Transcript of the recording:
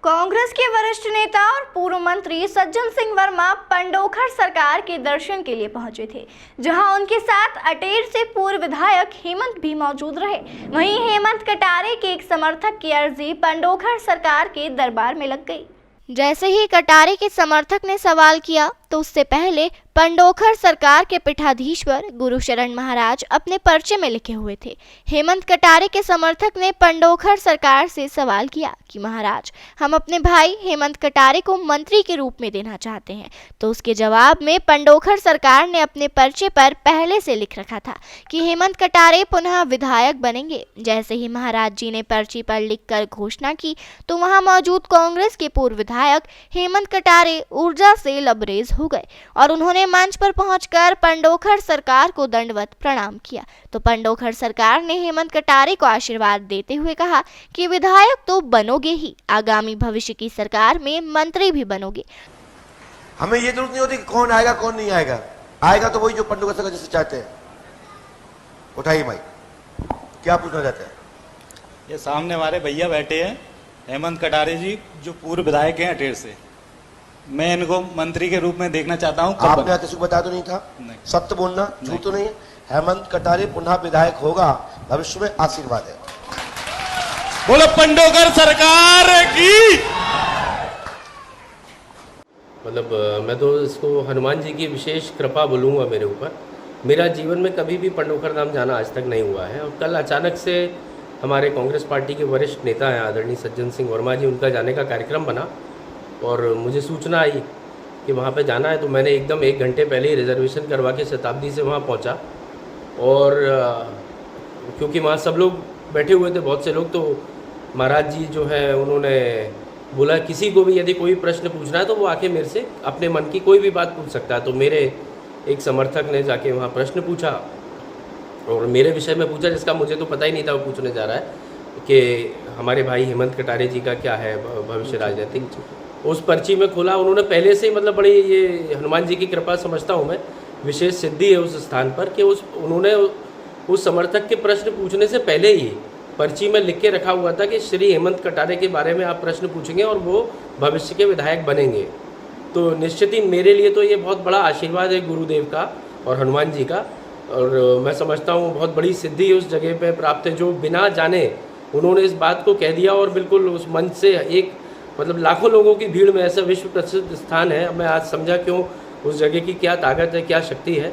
कांग्रेस के वरिष्ठ नेता और पूर्व मंत्री सज्जन सिंह वर्मा पंडोखर सरकार के दर्शन के लिए पहुंचे थे, जहां उनके साथ अटेर से पूर्व विधायक हेमंत भी मौजूद रहे। वहीं हेमंत कटारे के एक समर्थक की अर्जी पंडोखर सरकार के दरबार में लग गई। जैसे ही कटारे के समर्थक ने सवाल किया तो उससे पहले पंडोखर सरकार के पीठाधीश्वर गुरुशरण महाराज अपने पर्चे में लिखे हुए थे। हेमंत कटारे के समर्थक ने पंडोखर सरकार से सवाल किया कि महाराज, हम अपने भाई हेमंत कटारे को मंत्री के रूप में देना चाहते हैं। तो उसके जवाब में पंडोखर सरकार ने अपने पर्चे पर पहले से लिख रखा था कि हेमंत कटारे पुनः विधायक बनेंगे। जैसे ही महाराज जी ने पर्ची पर लिखकर घोषणा की तो वहां मौजूद कांग्रेस के पूर्व विधायक हेमंत कटारे ऊर्जा से लबरेज हो गए और उन्होंने मंच पर पहुंचकर पंडोखर सरकार को दंडवत प्रणाम किया। तो पंडोखर सरकार ने हेमंत कटारे को आशीर्वाद देते हुए कहा कि विधायक तो बनोगे ही, आगामी भविष्य की सरकार में मंत्री भी बनोगे। हमें ये जरूरत नहीं होती कि कौन आएगा कौन नहीं आएगा, आएगा तो वही जो पंडोखर सरकार जैसे चाहते हैं। उठाइए भाई, क्या पूछना चाहते हैं? ये सामने हमारे भैया बैठे हैं हेमंत कटारे जी, जो पूर्व विधायक हैं अटेर से। मैं इनको मंत्री के रूप में देखना चाहता हूँ। आपने आते बता तो नहीं था? नहीं। सत्य बोलना, झूठ तो नहीं है। हेमंत कटारे पुनः विधायक होगा, भविष्य में आशीर्वाद है। बोलो पंडोखर सरकार की। मतलब मैं तो इसको हनुमान जी की विशेष कृपा बोलूँगा मेरे ऊपर। मेरा जीवन में कभी भी पंडोखर धाम जाना आज तक नहीं हुआ है और कल अचानक से हमारे कांग्रेस पार्टी के वरिष्ठ नेता हैं आदरणीय सज्जन सिंह वर्मा जी, उनका जाने का कार्यक्रम बना और मुझे सूचना आई कि वहाँ पे जाना है। तो मैंने एकदम 1 घंटे पहले ही रिजर्वेशन करवा के शताब्दी से वहाँ पहुँचा और क्योंकि वहाँ सब लोग बैठे हुए थे, बहुत से लोग, तो महाराज जी जो है उन्होंने बोला किसी को भी यदि कोई प्रश्न पूछना है तो वो आके मेरे से अपने मन की कोई भी बात पूछ सकता है। तो मेरे एक समर्थक ने जाके वहाँ प्रश्न पूछा और मेरे विषय में पूछा, जिसका मुझे तो पता ही नहीं था वो पूछने जा रहा है कि हमारे भाई हेमंत कटारे जी का क्या है भविष्य राजनीतिक। उस पर्ची में खोला, उन्होंने पहले से मतलब बड़ी, ये हनुमान जी की कृपा समझता हूँ मैं, विशेष सिद्धि है उस स्थान पर कि उन्होंने उस समर्थक के प्रश्न पूछने से पहले ही पर्ची में लिख के रखा हुआ था कि श्री हेमंत कटारे के बारे में आप प्रश्न पूछेंगे और वो भविष्य के विधायक बनेंगे। तो निश्चित ही मेरे लिए तो ये बहुत बड़ा आशीर्वाद है गुरुदेव का और हनुमान जी का, और मैं समझता हूँ बहुत बड़ी सिद्धि उस जगह पे प्राप्त है जो बिना जाने उन्होंने इस बात को कह दिया और बिल्कुल उस मंच से एक मतलब लाखों लोगों की भीड़ में ऐसा विश्व प्रसिद्ध स्थान है। मैं आज समझा क्यों उस जगह की क्या ताकत है, क्या शक्ति है।